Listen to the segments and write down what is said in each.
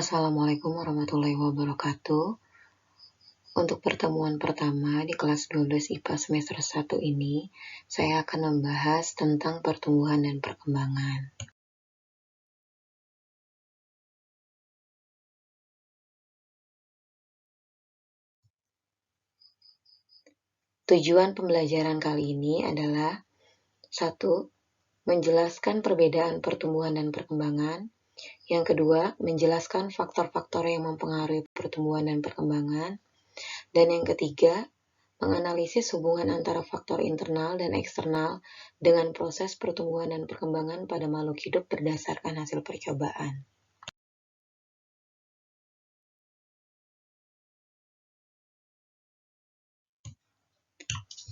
Assalamualaikum warahmatullahi wabarakatuh. Untuk pertemuan pertama di kelas 12 IPA semester 1 ini, saya akan membahas tentang pertumbuhan dan perkembangan. Tujuan pembelajaran kali ini adalah 1. Menjelaskan perbedaan pertumbuhan dan perkembangan. Yang kedua, menjelaskan faktor-faktor yang mempengaruhi pertumbuhan dan perkembangan. Dan yang ketiga, menganalisis hubungan antara faktor internal dan eksternal dengan proses pertumbuhan dan perkembangan pada makhluk hidup berdasarkan hasil percobaan.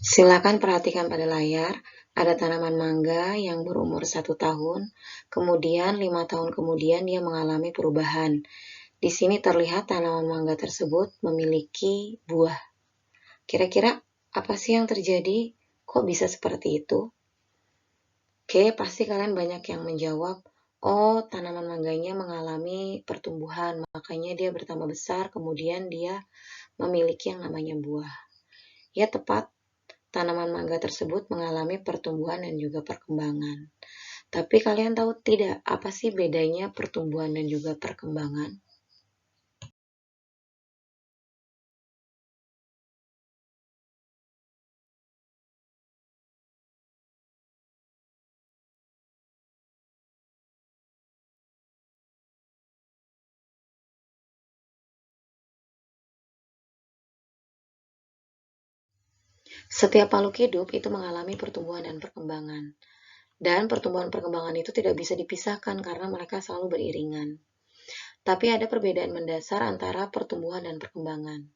Silakan perhatikan pada layar, ada tanaman mangga yang berumur 1 tahun, kemudian 5 tahun kemudian dia mengalami perubahan. Di sini terlihat tanaman mangga tersebut memiliki buah. Kira-kira apa sih yang terjadi? Kok bisa seperti itu? Oke, pasti kalian banyak yang menjawab, oh tanaman mangganya mengalami pertumbuhan, makanya dia bertambah besar, kemudian dia memiliki yang namanya buah. Ya tepat, tanaman mangga tersebut mengalami pertumbuhan dan juga perkembangan. Tapi kalian tahu tidak, apa sih bedanya pertumbuhan dan juga perkembangan? Setiap makhluk hidup itu mengalami pertumbuhan dan perkembangan. Dan pertumbuhan perkembangan itu tidak bisa dipisahkan karena mereka selalu beriringan. Tapi ada perbedaan mendasar antara pertumbuhan dan perkembangan.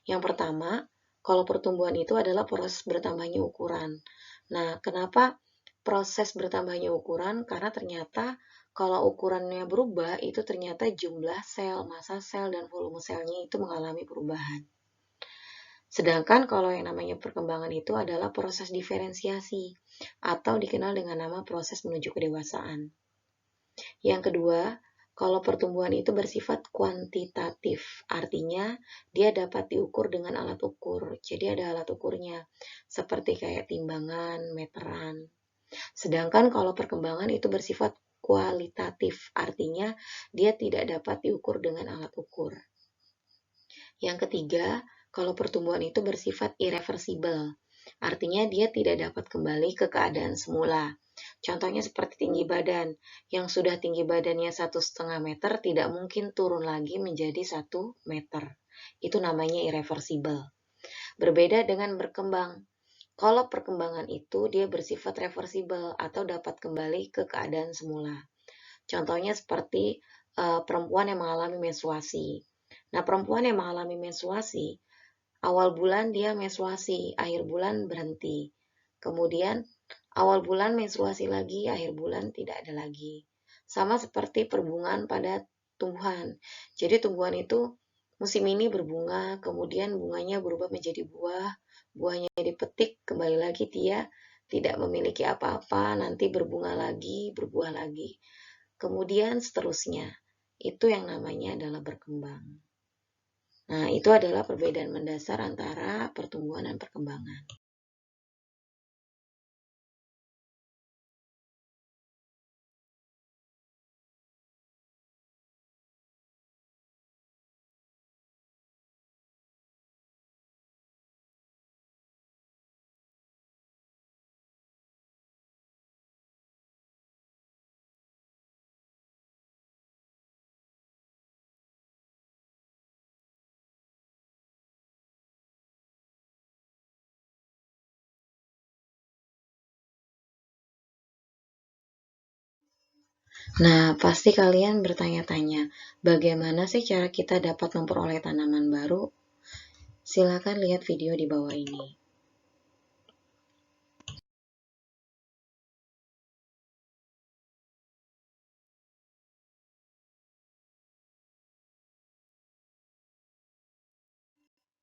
Yang pertama, kalau pertumbuhan itu adalah proses bertambahnya ukuran. Nah, kenapa proses bertambahnya ukuran? Karena ternyata kalau ukurannya berubah, itu ternyata jumlah sel, massa sel, dan volume selnya itu mengalami perubahan. Sedangkan kalau yang namanya perkembangan itu adalah proses diferensiasi atau dikenal dengan nama proses menuju kedewasaan. Yang kedua, kalau pertumbuhan itu bersifat kuantitatif, artinya dia dapat diukur dengan alat ukur. Jadi ada alat ukurnya, seperti kayak timbangan, meteran. Sedangkan kalau perkembangan itu bersifat kualitatif, artinya dia tidak dapat diukur dengan alat ukur. Yang ketiga, kalau pertumbuhan itu bersifat irreversibel, artinya dia tidak dapat kembali ke keadaan semula. Contohnya seperti tinggi badan, yang sudah tinggi badannya 1,5 meter tidak mungkin turun lagi menjadi 1 meter. Itu namanya irreversibel. Berbeda dengan berkembang. Kalau perkembangan itu dia bersifat reversibel atau dapat kembali ke keadaan semula. Contohnya seperti perempuan yang mengalami menstruasi. Nah, perempuan yang mengalami menstruasi, awal bulan dia menstruasi, akhir bulan berhenti. Kemudian awal bulan menstruasi lagi, akhir bulan tidak ada lagi. Sama seperti perbungaan pada tumbuhan. Jadi tumbuhan itu musim ini berbunga, kemudian bunganya berubah menjadi buah, buahnya dipetik, kembali lagi dia tidak memiliki apa-apa, nanti berbunga lagi, berbuah lagi. Kemudian seterusnya. Itu yang namanya adalah berkembang. Nah, itu adalah perbedaan mendasar antara pertumbuhan dan perkembangan. Nah, pasti kalian bertanya-tanya, bagaimana sih cara kita dapat memperoleh tanaman baru? Silakan lihat video di bawah ini.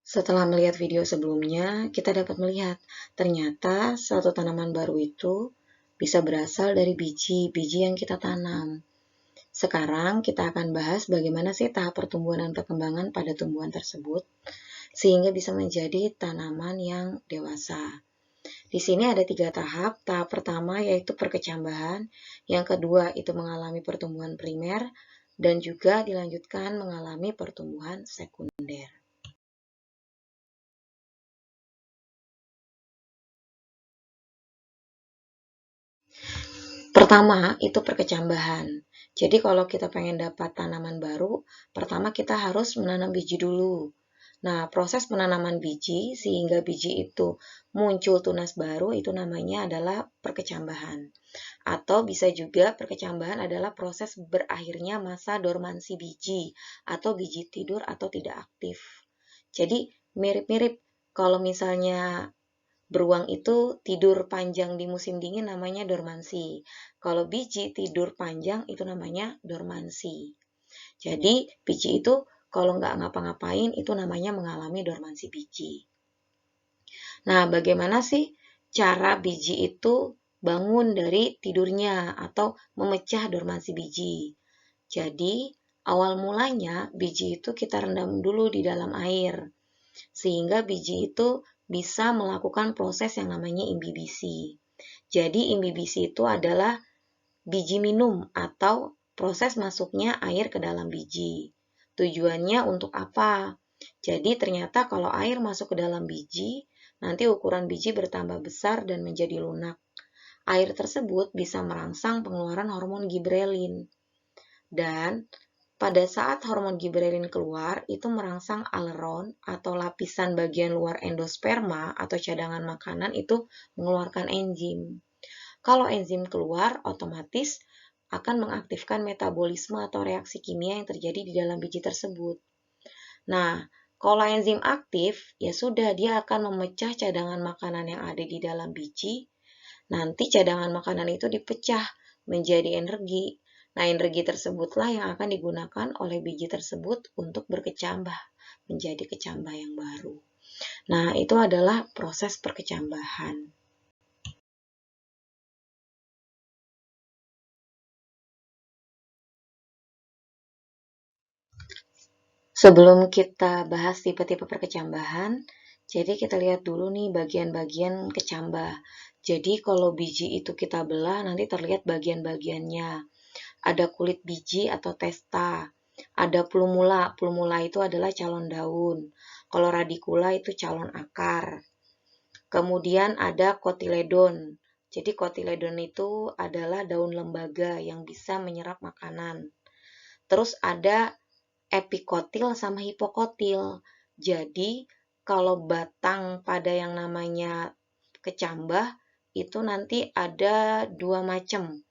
Setelah melihat video sebelumnya, kita dapat melihat ternyata suatu tanaman baru itu bisa berasal dari biji-biji yang kita tanam. Sekarang kita akan bahas bagaimana sih tahap pertumbuhan dan perkembangan pada tumbuhan tersebut, sehingga bisa menjadi tanaman yang dewasa. Di sini ada 3 tahap. Tahap pertama yaitu perkecambahan, yang kedua itu mengalami pertumbuhan primer, dan juga dilanjutkan mengalami pertumbuhan sekunder. Pertama, itu perkecambahan. Jadi kalau kita pengen dapat tanaman baru, pertama kita harus menanam biji dulu. Nah, proses penanaman biji sehingga biji itu muncul tunas baru itu namanya adalah perkecambahan. Atau bisa juga perkecambahan adalah proses berakhirnya masa dormansi biji atau biji tidur atau tidak aktif. Jadi mirip-mirip kalau misalnya beruang itu tidur panjang di musim dingin namanya dormansi. Kalau biji tidur panjang itu namanya dormansi. Jadi biji itu kalau nggak ngapa-ngapain itu namanya mengalami dormansi biji. Nah, bagaimana sih cara biji itu bangun dari tidurnya atau memecah dormansi biji? Jadi, awal mulanya biji itu kita rendam dulu di dalam air, sehingga biji itu bisa melakukan proses yang namanya imbibisi. Jadi, imbibisi itu adalah biji minum atau proses masuknya air ke dalam biji. Tujuannya untuk apa? Jadi ternyata kalau air masuk ke dalam biji, nanti ukuran biji bertambah besar dan menjadi lunak. Air tersebut bisa merangsang pengeluaran hormon gibrelin. Dan pada saat hormon gibrelin keluar, itu merangsang aleron atau lapisan bagian luar endosperma atau cadangan makanan itu mengeluarkan enzim. Kalau enzim keluar, otomatis akan mengaktifkan metabolisme atau reaksi kimia yang terjadi di dalam biji tersebut. Nah, kalau enzim aktif, ya sudah dia akan memecah cadangan makanan yang ada di dalam biji. Nanti cadangan makanan itu dipecah menjadi energi. Nah, energi tersebutlah yang akan digunakan oleh biji tersebut untuk berkecambah menjadi kecambah yang baru. Nah, itu adalah proses perkecambahan. Sebelum kita bahas tipe-tipe perkecambahan, jadi kita lihat dulu nih bagian-bagian kecambah. Jadi kalau biji itu kita belah, nanti terlihat bagian-bagiannya. Ada kulit biji atau testa, ada plumula. Plumula itu adalah calon daun. Kalau radicula itu calon akar. Kemudian ada kotiledon. Jadi kotiledon itu adalah daun lembaga yang bisa menyerap makanan. Terus ada epikotil sama hipokotil. Jadi kalau batang pada yang namanya kecambah itu nanti ada 2 macam.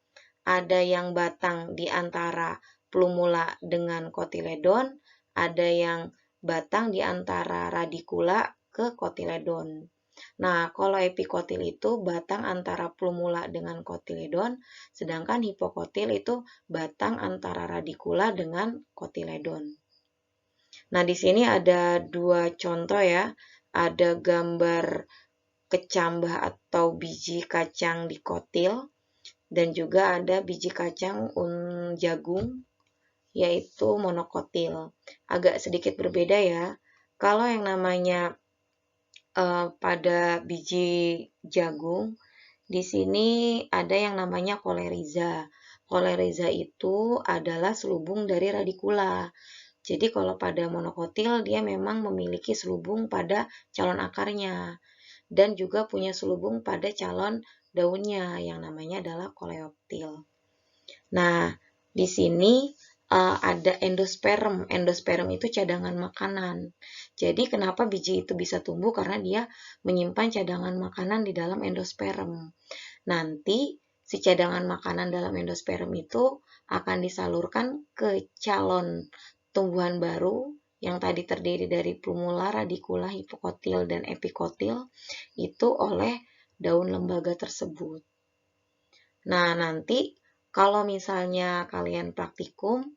Ada yang batang di antara plumula dengan kotiledon, ada yang batang di antara radicula ke kotiledon. Nah, kalau epikotil itu batang antara plumula dengan kotiledon, sedangkan hipokotil itu batang antara radicula dengan kotiledon. Nah, di sini ada 2 contoh ya. Ada gambar kecambah atau biji kacang dikotil dan juga ada biji kacang jagung yaitu monokotil. Agak sedikit berbeda ya. Kalau yang namanya pada biji jagung, di sini ada yang namanya koleriza. Koleriza itu adalah selubung dari radicula. Jadi kalau pada monokotil dia memang memiliki selubung pada calon akarnya dan juga punya selubung pada calon daunnya yang namanya adalah koleoptil. Nah, di sini ada endosperm. Endosperm itu cadangan makanan. Jadi kenapa biji itu bisa tumbuh? Karena dia menyimpan cadangan makanan di dalam endosperm. Nanti si cadangan makanan dalam endosperm itu akan disalurkan ke calon tumbuhan baru yang tadi terdiri dari plumula, radicula, hipokotil, dan epikotil itu oleh daun lembaga tersebut. Nah, nanti kalau misalnya kalian praktikum,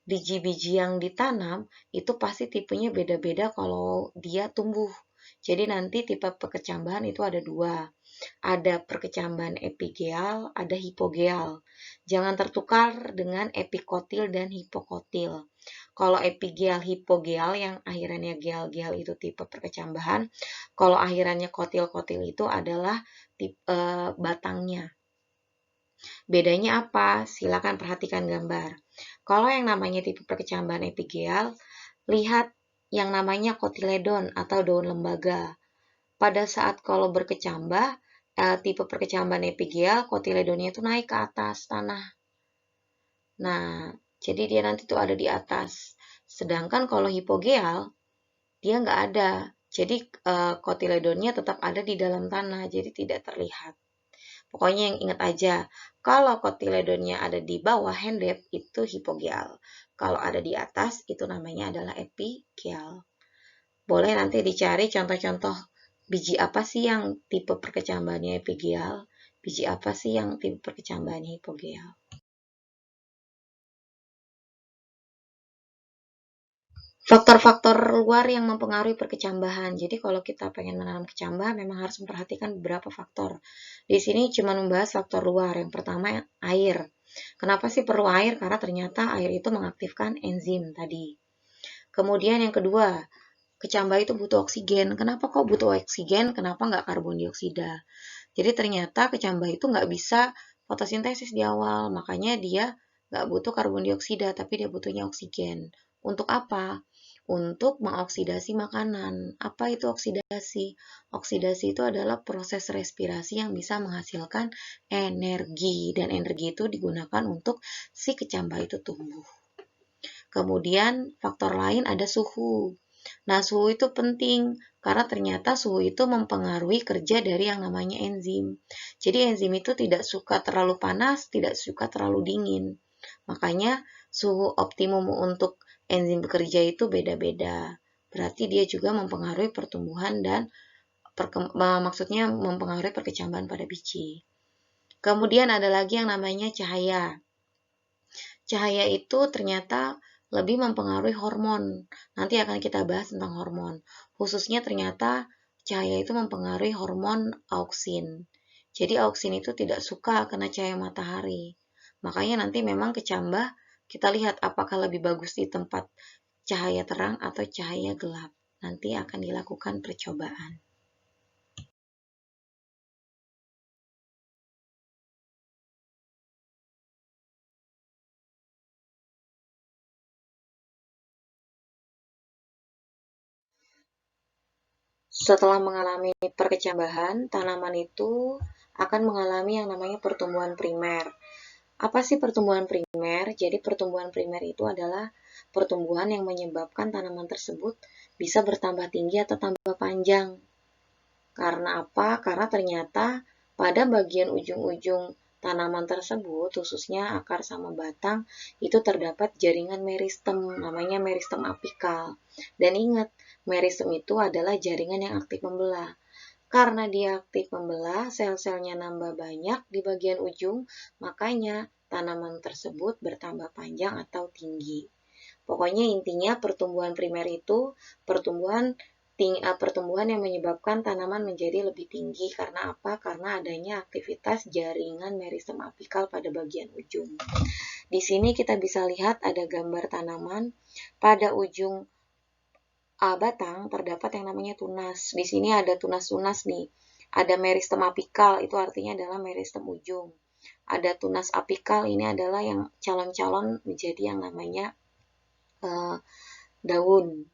biji-biji yang ditanam itu pasti tipenya beda-beda kalau dia tumbuh. Jadi nanti tipe perkecambahan itu ada dua. Ada perkecambahan epigeal, ada hipogeal. Jangan tertukar dengan epikotil dan hipokotil. Kalau epigeal, hipogeal yang akhirannya geal-geal itu tipe perkecambahan. Kalau akhirannya kotil-kotil itu adalah tipe batangnya. Bedanya apa? Silakan perhatikan gambar. Kalau yang namanya tipe perkecambahan epigeal, lihat yang namanya kotiledon atau daun lembaga. Pada saat kalau berkecambah, tipe perkecambahan epigeal, kotiledonnya itu naik ke atas tanah. Nah, jadi dia nanti tuh ada di atas. Sedangkan kalau hipogeal, dia nggak ada. Jadi kotiledonnya tetap ada di dalam tanah, jadi tidak terlihat. Pokoknya yang ingat aja, kalau kotiledonnya ada di bawah handap itu hipogeal. Kalau ada di atas itu namanya adalah epigeal. Boleh nanti dicari contoh-contoh biji apa sih yang tipe perkecambahannya epigeal, biji apa sih yang tipe perkecambahannya hipogeal. Faktor-faktor luar yang mempengaruhi perkecambahan. Jadi kalau kita pengen menanam kecambah memang harus memperhatikan beberapa faktor. Di sini cuma membahas faktor luar. Yang pertama air. Kenapa sih perlu air? Karena ternyata air itu mengaktifkan enzim tadi. Kemudian yang kedua, kecambah itu butuh oksigen. Kenapa kok butuh oksigen? Kenapa nggak karbon dioksida? Jadi ternyata kecambah itu nggak bisa fotosintesis di awal. Makanya dia nggak butuh karbon dioksida, tapi dia butuhnya oksigen. Untuk apa? Untuk mengoksidasi makanan. Apa itu oksidasi? Oksidasi itu adalah proses respirasi yang bisa menghasilkan energi. Dan energi itu digunakan untuk si kecambah itu tumbuh. Kemudian faktor lain ada suhu. Nah, suhu itu penting karena ternyata suhu itu mempengaruhi kerja dari yang namanya enzim. Jadi enzim itu tidak suka terlalu panas, tidak suka terlalu dingin. Makanya suhu optimum untuk enzim bekerja itu beda-beda. Berarti dia juga mempengaruhi pertumbuhan dan maksudnya mempengaruhi perkecambahan pada biji. Kemudian ada lagi yang namanya cahaya. Cahaya itu ternyata lebih mempengaruhi hormon. Nanti akan kita bahas tentang hormon. Khususnya ternyata cahaya itu mempengaruhi hormon auksin. Jadi auksin itu tidak suka kena cahaya matahari. Makanya nanti memang kecambah kita lihat apakah lebih bagus di tempat cahaya terang atau cahaya gelap. Nanti akan dilakukan percobaan. Setelah mengalami perkecambahan, tanaman itu akan mengalami yang namanya pertumbuhan primer. Apa sih pertumbuhan primer? Jadi pertumbuhan primer itu adalah pertumbuhan yang menyebabkan tanaman tersebut bisa bertambah tinggi atau tambah panjang. Karena apa? Karena ternyata pada bagian ujung-ujung tanaman tersebut, khususnya akar sama batang, itu terdapat jaringan meristem, namanya meristem apikal. Dan ingat, meristem itu adalah jaringan yang aktif membelah. Karena dia aktif membelah, sel-selnya nambah banyak di bagian ujung, makanya tanaman tersebut bertambah panjang atau tinggi. Pokoknya intinya pertumbuhan primer itu pertumbuhan yang menyebabkan tanaman menjadi lebih tinggi. Karena apa? Karena adanya aktivitas jaringan meristem apikal pada bagian ujung. Di sini kita bisa lihat ada gambar tanaman pada ujung batang terdapat yang namanya tunas. Di sini ada tunas-tunas nih. Ada meristem apikal, itu artinya adalah meristem ujung. Ada tunas apikal, ini adalah yang calon-calon menjadi yang namanya daun.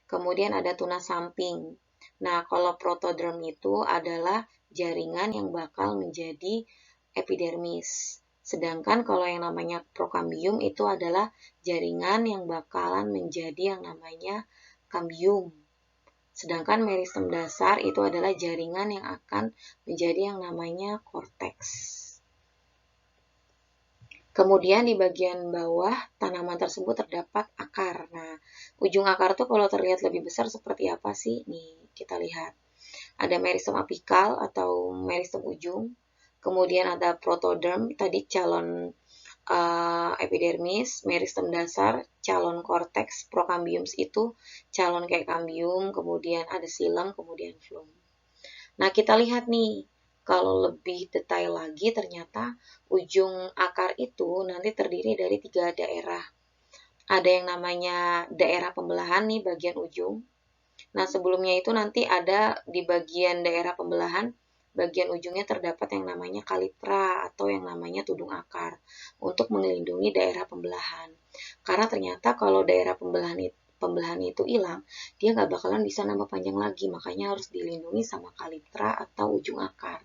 Kemudian ada tunas samping. Nah, kalau protoderm itu adalah jaringan yang bakal menjadi epidermis. Sedangkan kalau yang namanya prokambium itu adalah jaringan yang bakalan menjadi yang namanya kambium. Sedangkan meristem dasar itu adalah jaringan yang akan menjadi yang namanya korteks. Kemudian di bagian bawah tanaman tersebut terdapat akar. Nah, ujung akar tuh kalau terlihat lebih besar seperti apa sih? Nih, kita lihat. Ada meristem apikal atau meristem ujung. Kemudian ada protoderm, tadi calon epidermis, meristem dasar, calon korteks, prokambiums itu calon kayak kambium, kemudian ada silem, kemudian flum. Nah, kita lihat nih, kalau lebih detail lagi ternyata ujung akar itu nanti terdiri dari 3 daerah. Ada yang namanya daerah pembelahan nih, bagian ujung. Nah, sebelumnya itu nanti ada di bagian daerah pembelahan, bagian ujungnya terdapat yang namanya kalitra atau yang namanya tudung akar untuk melindungi daerah pembelahan. Karena ternyata kalau daerah pembelahan itu hilang, dia nggak bakalan bisa nambah panjang lagi, makanya harus dilindungi sama kalitra atau ujung akar.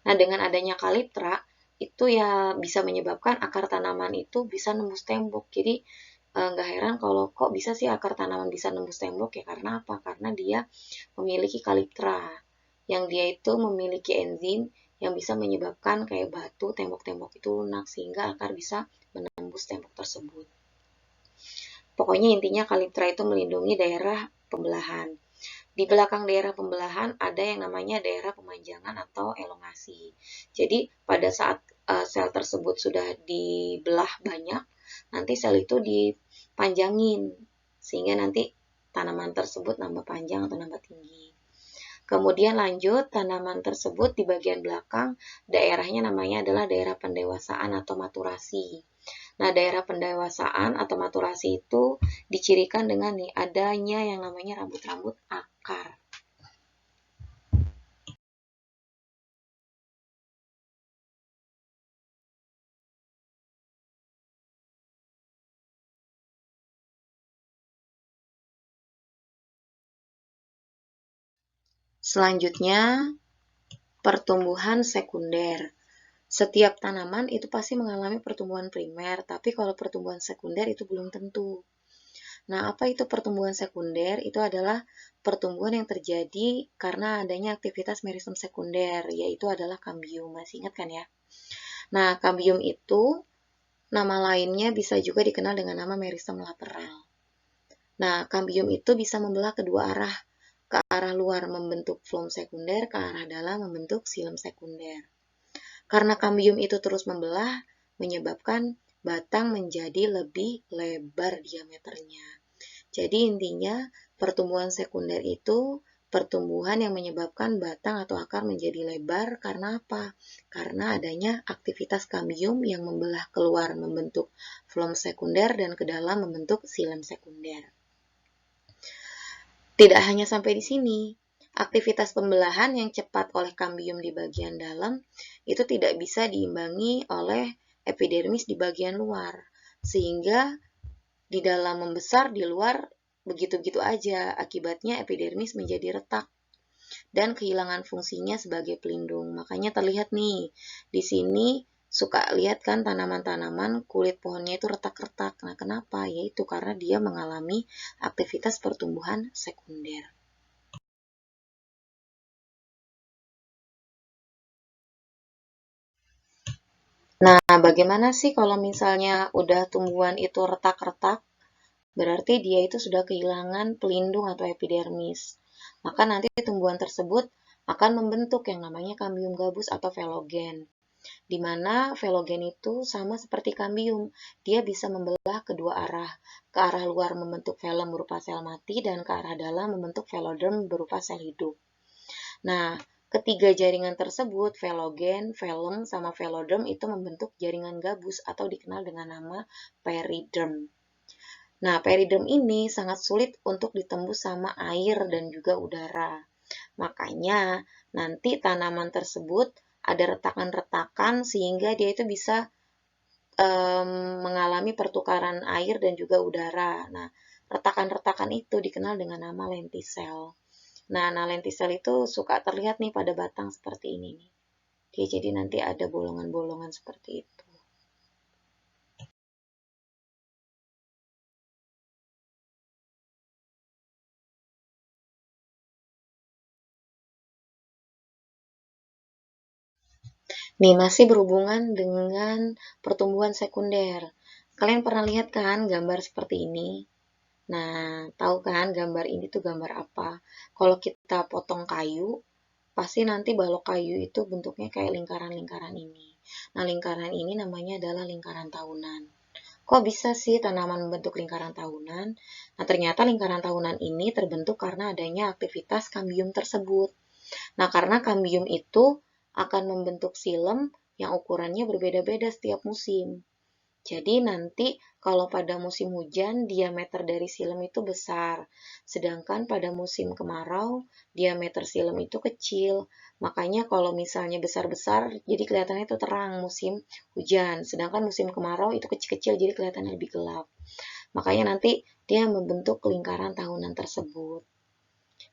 Nah, dengan adanya kalitra, itu ya bisa menyebabkan akar tanaman itu bisa nembus tembok. Jadi, nggak heran kalau kok bisa sih akar tanaman bisa nembus tembok, ya karena apa? Karena dia memiliki kalitra, yang dia itu memiliki enzim yang bisa menyebabkan kayak batu, tembok-tembok itu lunak, sehingga akar bisa menembus tembok tersebut. Pokoknya intinya kalitra itu melindungi daerah pembelahan. Di belakang daerah pembelahan ada yang namanya daerah pemanjangan atau elongasi. Jadi pada saat sel tersebut sudah dibelah banyak, nanti sel itu dipanjangin sehingga nanti tanaman tersebut nambah panjang atau nambah tinggi. Kemudian lanjut, tanaman tersebut di bagian belakang daerahnya namanya adalah daerah pendewasaan atau maturasi. Nah, daerah pendewasaan atau maturasi itu dicirikan dengan nih adanya yang namanya rambut-rambut akar. Selanjutnya, pertumbuhan sekunder. Setiap tanaman itu pasti mengalami pertumbuhan primer, tapi kalau pertumbuhan sekunder itu belum tentu. Nah, apa itu pertumbuhan sekunder? Itu adalah pertumbuhan yang terjadi karena adanya aktivitas meristem sekunder, yaitu adalah kambium. Masih ingat kan ya? Nah, kambium itu nama lainnya bisa juga dikenal dengan nama meristem lateral. Nah, kambium itu bisa membelah kedua arah, ke arah luar membentuk floem sekunder, ke arah dalam membentuk silem sekunder. Karena kambium itu terus membelah, menyebabkan batang menjadi lebih lebar diameternya. Jadi intinya pertumbuhan sekunder itu pertumbuhan yang menyebabkan batang atau akar menjadi lebar karena apa? Karena adanya aktivitas kambium yang membelah keluar membentuk floem sekunder dan ke dalam membentuk silem sekunder. Tidak hanya sampai di sini, aktivitas pembelahan yang cepat oleh kambium di bagian dalam itu tidak bisa diimbangi oleh epidermis di bagian luar, sehingga di dalam membesar, di luar begitu-gitu aja. Akibatnya epidermis menjadi retak dan kehilangan fungsinya sebagai pelindung. Makanya terlihat nih, di sini suka lihat kan tanaman-tanaman kulit pohonnya itu retak-retak. Nah, kenapa? Yaitu karena dia mengalami aktivitas pertumbuhan sekunder. Nah, bagaimana sih kalau misalnya udah tumbuhan itu retak-retak? Berarti dia itu sudah kehilangan pelindung atau epidermis. Maka nanti tumbuhan tersebut akan membentuk yang namanya kambium gabus atau velogen. Di mana velogen itu sama seperti kambium, dia bisa membelah kedua arah. Ke arah luar membentuk velum berupa sel mati dan ke arah dalam membentuk veloderm berupa sel hidup. Nah, ketiga jaringan tersebut, velogen, velum, sama veloderm itu membentuk jaringan gabus atau dikenal dengan nama periderm. Nah, periderm ini sangat sulit untuk ditembus sama air dan juga udara. Makanya, nanti tanaman tersebut ada retakan-retakan sehingga dia itu bisa mengalami pertukaran air dan juga udara. Nah, retakan-retakan itu dikenal dengan nama lentisel. Nah, lentisel itu suka terlihat nih pada batang seperti ini nih. Oke, jadi nanti ada bolongan-bolongan seperti itu. Nih, masih berhubungan dengan pertumbuhan sekunder. Kalian pernah lihat kan gambar seperti ini? Nah, tahu kan gambar ini tuh gambar apa? Kalau kita potong kayu, pasti nanti balok kayu itu bentuknya kayak lingkaran-lingkaran ini. Nah, lingkaran ini namanya adalah lingkaran tahunan. Kok bisa sih tanaman membentuk lingkaran tahunan? Nah, ternyata lingkaran tahunan ini terbentuk karena adanya aktivitas kambium tersebut. Nah, karena kambium itu akan membentuk silem yang ukurannya berbeda-beda setiap musim. Jadi nanti kalau pada musim hujan diameter dari silem itu besar, sedangkan pada musim kemarau diameter silem itu kecil. Makanya kalau misalnya besar-besar jadi kelihatannya itu terang musim hujan, sedangkan musim kemarau itu kecil-kecil jadi kelihatannya lebih gelap. Makanya nanti dia membentuk lingkaran tahunan tersebut.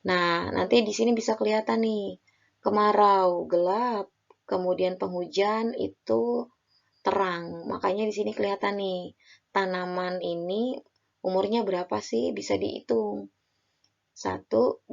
Nah, nanti di sini bisa kelihatan nih, kemarau gelap, kemudian penghujan itu terang. Makanya di sini kelihatan nih, tanaman ini umurnya berapa sih? Bisa dihitung. 1, 2,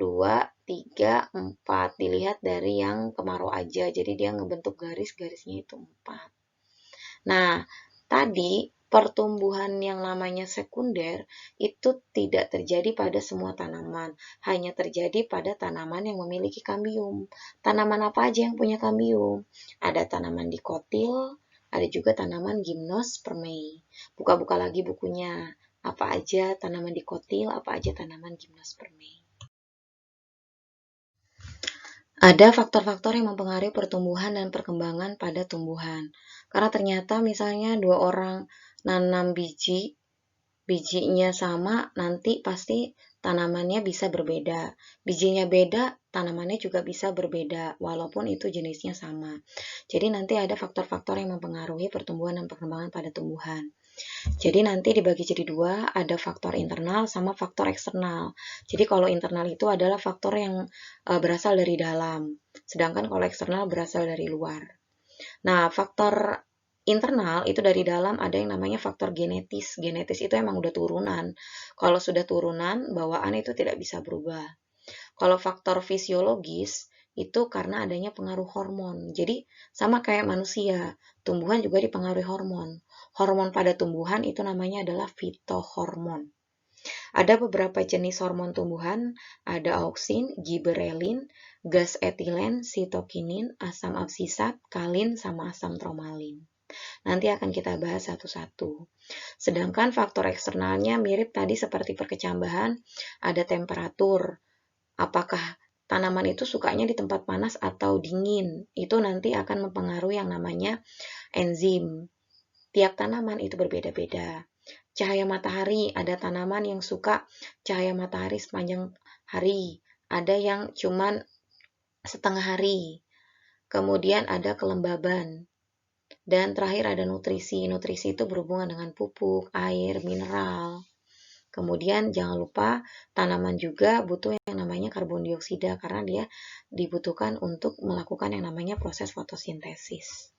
3, 4. Dilihat dari yang kemarau aja. Jadi dia ngebentuk garis-garisnya itu 4. Nah, tadi pertumbuhan yang namanya sekunder itu tidak terjadi pada semua tanaman, hanya terjadi pada tanaman yang memiliki kambium. Tanaman apa aja yang punya kambium? Ada tanaman dikotil, ada juga tanaman gymnospermae. Buka-buka lagi bukunya. Apa aja tanaman dikotil, apa aja tanaman gymnospermae. Ada faktor-faktor yang mempengaruhi pertumbuhan dan perkembangan pada tumbuhan. Karena ternyata misalnya 2 orang nanam bijinya sama, nanti pasti tanamannya bisa berbeda. Bijinya beda, tanamannya juga bisa berbeda, walaupun itu jenisnya sama. Jadi nanti ada faktor-faktor yang mempengaruhi pertumbuhan dan perkembangan pada tumbuhan. Jadi nanti dibagi jadi 2, ada faktor internal sama faktor eksternal. Jadi kalau internal itu adalah faktor yang berasal dari dalam, sedangkan kalau eksternal berasal dari luar. Nah, faktor internal itu dari dalam ada yang namanya faktor genetis. Genetis itu emang udah turunan. Kalau sudah turunan, bawaan itu tidak bisa berubah. Kalau faktor fisiologis itu karena adanya pengaruh hormon. Jadi sama kayak manusia, tumbuhan juga dipengaruhi hormon. Hormon pada tumbuhan itu namanya adalah fitohormon. Ada beberapa jenis hormon tumbuhan, ada auksin, giberelin, gas etilen, sitokinin, asam absisat, kalin, sama asam tromalin. Nanti akan kita bahas satu-satu. Sedangkan faktor eksternalnya mirip tadi seperti perkecambahan, ada temperatur. Apakah tanaman itu sukanya di tempat panas atau dingin? Itu nanti akan mempengaruhi yang namanya enzim. Tiap tanaman itu berbeda-beda. Cahaya matahari, ada tanaman yang suka cahaya matahari sepanjang hari, ada yang cuman setengah hari. Kemudian ada kelembaban. Dan terakhir ada nutrisi. Nutrisi itu berhubungan dengan pupuk, air, mineral. Kemudian jangan lupa tanaman juga butuh yang namanya karbon dioksida karena dia dibutuhkan untuk melakukan yang namanya proses fotosintesis.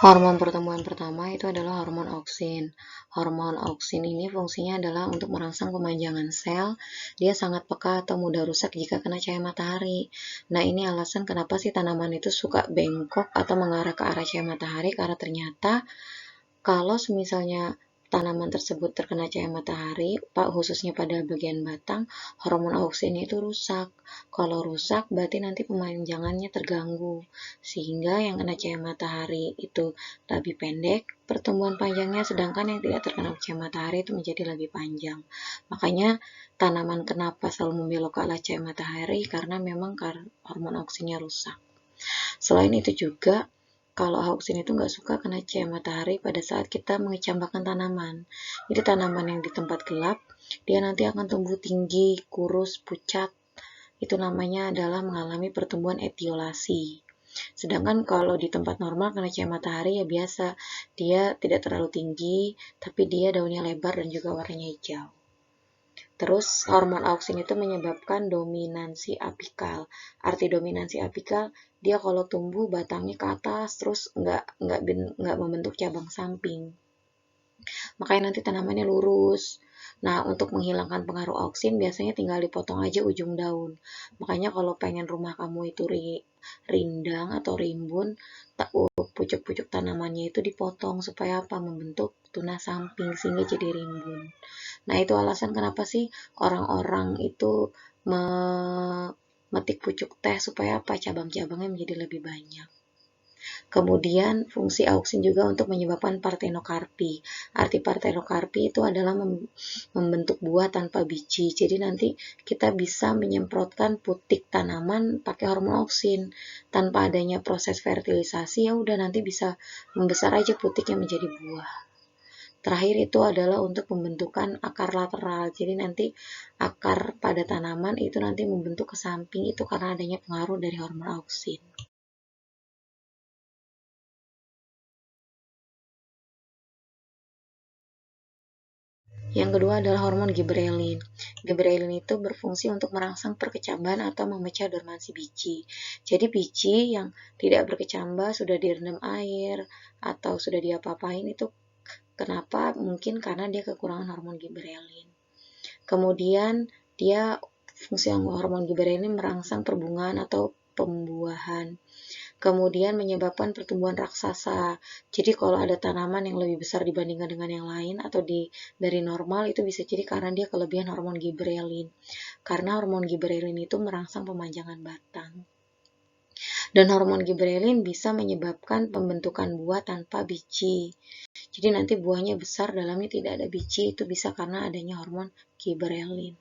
Hormon pertumbuhan pertama itu adalah hormon auksin. Hormon auksin ini fungsinya adalah untuk merangsang pemanjangan sel. Dia sangat peka atau mudah rusak jika kena cahaya matahari. Nah, ini alasan kenapa sih tanaman itu suka bengkok atau mengarah ke arah cahaya matahari, karena ternyata kalau misalnya tanaman tersebut terkena cahaya matahari, khususnya pada bagian batang, hormon auksin itu rusak. Kalau rusak, berarti nanti pemanjangannya terganggu, sehingga yang kena cahaya matahari itu lebih pendek pertumbuhan panjangnya, sedangkan yang tidak terkena cahaya matahari itu menjadi lebih panjang. Makanya tanaman kenapa selalu membelok ke arah cahaya matahari, karena memang hormon auksinnya rusak. Selain itu juga, kalau auksin itu nggak suka kena cahaya matahari pada saat kita mengecambahkan tanaman. Jadi tanaman yang di tempat gelap, dia nanti akan tumbuh tinggi, kurus, pucat. Itu namanya adalah mengalami pertumbuhan etiolasi. Sedangkan kalau di tempat normal kena cahaya matahari ya biasa, dia tidak terlalu tinggi, tapi dia daunnya lebar dan juga warnanya hijau. Terus hormon auksin itu menyebabkan dominansi apikal. Arti dominansi apikal, dia kalau tumbuh batangnya ke atas, terus nggak membentuk cabang samping. Makanya nanti tanamannya lurus. Nah, untuk menghilangkan pengaruh auksin biasanya tinggal dipotong aja ujung daun. Makanya kalau pengen rumah kamu itu rindang atau rimbun, pucuk-pucuk tanamannya itu dipotong supaya apa? Membentuk tunas samping sehingga jadi rimbun. Nah, itu alasan kenapa sih orang-orang itu memetik pucuk teh supaya apa? Cabang-cabangnya menjadi lebih banyak. Kemudian fungsi auksin juga untuk menyebabkan partenokarpi. Arti partenokarpi itu adalah membentuk buah tanpa biji. Jadi nanti kita bisa menyemprotkan putik tanaman pakai hormon auksin. Tanpa adanya proses fertilisasi ya udah nanti bisa membesar aja putiknya menjadi buah. Terakhir itu adalah untuk pembentukan akar lateral. Jadi nanti akar pada tanaman itu nanti membentuk ke samping itu karena adanya pengaruh dari hormon auksin. Yang kedua adalah hormon giberelin. Giberelin itu berfungsi untuk merangsang perkecambahan atau memecah dormansi biji. Jadi biji yang tidak berkecambah sudah direndam air atau sudah diapa-apain itu kenapa? Mungkin karena dia kekurangan hormon giberelin. Kemudian dia fungsi hormon giberelin merangsang perbungaan atau pembuahan. Kemudian menyebabkan pertumbuhan raksasa. Jadi kalau ada tanaman yang lebih besar dibandingkan dengan yang lain atau dari normal itu bisa jadi karena dia kelebihan hormon giberelin. Karena hormon giberelin itu merangsang pemanjangan batang. Dan hormon giberelin bisa menyebabkan pembentukan buah tanpa biji. Jadi nanti buahnya besar, dalamnya tidak ada biji, itu bisa karena adanya hormon giberelin.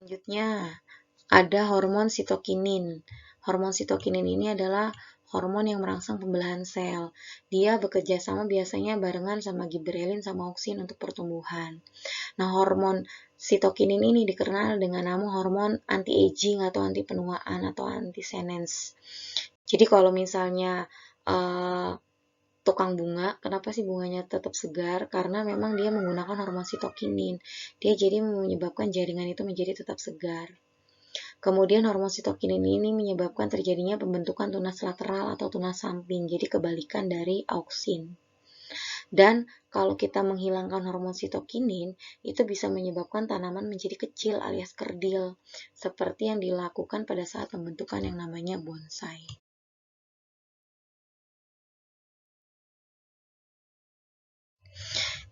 Selanjutnya, ada hormon sitokinin. Hormon sitokinin ini adalah hormon yang merangsang pembelahan sel. Dia bekerja sama biasanya barengan sama giberelin sama auksin untuk pertumbuhan. Nah, hormon sitokinin ini dikenal dengan nama hormon anti-aging atau anti penuaan atau anti senescence. Jadi kalau misalnya tukang bunga, kenapa sih bunganya tetap segar? Karena memang dia menggunakan hormon sitokinin. Dia jadi menyebabkan jaringan itu menjadi tetap segar. Kemudian hormon sitokinin ini menyebabkan terjadinya pembentukan tunas lateral atau tunas samping, jadi kebalikan dari auksin. Dan kalau kita menghilangkan hormon sitokinin, itu bisa menyebabkan tanaman menjadi kecil alias kerdil, seperti yang dilakukan pada saat pembentukan yang namanya bonsai.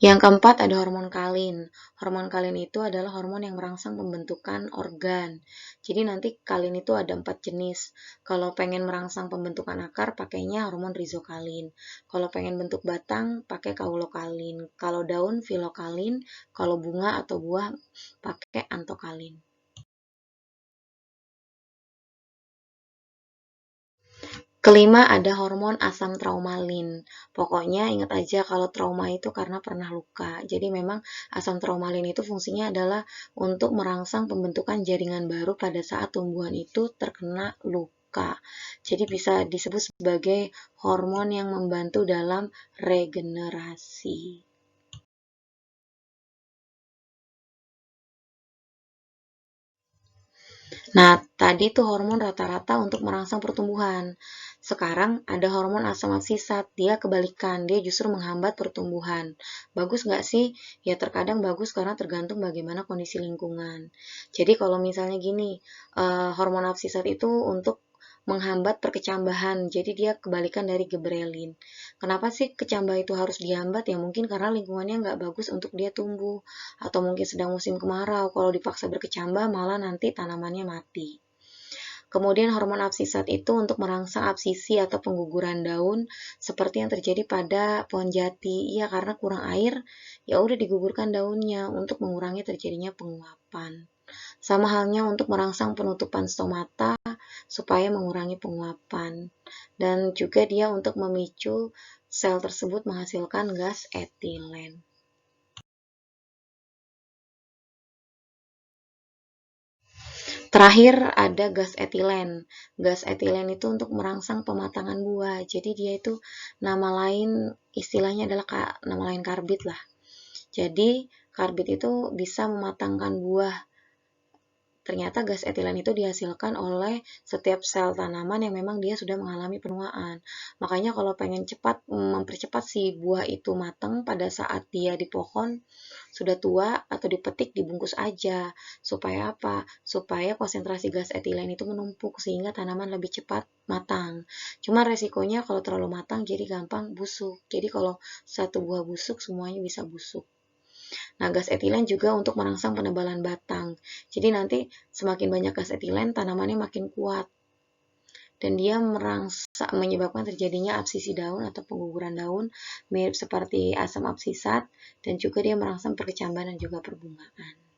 Yang keempat ada hormon kalin. Hormon kalin itu adalah hormon yang merangsang pembentukan organ. Jadi nanti kalin itu ada 4 jenis. Kalau pengen merangsang pembentukan akar, pakainya hormon rizokalin. Kalau pengen bentuk batang, pakai kaulokalin. Kalau daun, filokalin. Kalau bunga atau buah, pakai antokalin. Kelima ada hormon asam traumalin. Pokoknya ingat aja kalau trauma itu karena pernah luka. Jadi memang asam traumalin itu fungsinya adalah untuk merangsang pembentukan jaringan baru pada saat tumbuhan itu terkena luka. Jadi bisa disebut sebagai hormon yang membantu dalam regenerasi. Nah, tadi tuh hormon rata-rata untuk merangsang pertumbuhan. Sekarang ada hormon asam absisat, dia kebalikan, dia justru menghambat pertumbuhan. Bagus nggak sih? Ya terkadang bagus karena tergantung bagaimana kondisi lingkungan. Jadi kalau misalnya gini, hormon absisat itu untuk menghambat perkecambahan, jadi dia kebalikan dari giberelin. Kenapa sih kecambah itu harus dihambat? Ya mungkin karena lingkungannya nggak bagus untuk dia tumbuh, atau mungkin sedang musim kemarau, kalau dipaksa berkecambah malah nanti tanamannya mati. Kemudian hormon absisat itu untuk merangsang absisi atau pengguguran daun seperti yang terjadi pada pohon jati. Iya, karena kurang air, ya udah digugurkan daunnya untuk mengurangi terjadinya penguapan. Sama halnya untuk merangsang penutupan stomata supaya mengurangi penguapan. Dan juga dia untuk memicu sel tersebut menghasilkan gas etilen. Terakhir ada gas etilen. Gas etilen itu untuk merangsang pematangan buah. Jadi dia itu nama lain istilahnya adalah nama lain karbit lah. Jadi karbit itu bisa mematangkan buah ternyata gas etilen itu dihasilkan oleh setiap sel tanaman yang memang dia sudah mengalami penuaan. Makanya kalau pengen cepat mempercepat si buah itu matang pada saat dia di pohon sudah tua atau dipetik dibungkus aja. Supaya apa? Supaya konsentrasi gas etilen itu menumpuk sehingga tanaman lebih cepat matang. Cuma resikonya kalau terlalu matang jadi gampang busuk. Jadi kalau satu buah busuk semuanya bisa busuk. Nah, gas etilen juga untuk merangsang penebalan batang. Jadi nanti semakin banyak gas etilen, tanamannya makin kuat. Dan dia menyebabkan terjadinya absisi daun atau pengguguran daun, mirip seperti asam absisat, dan juga dia merangsang perkecambahan dan juga perbungaan.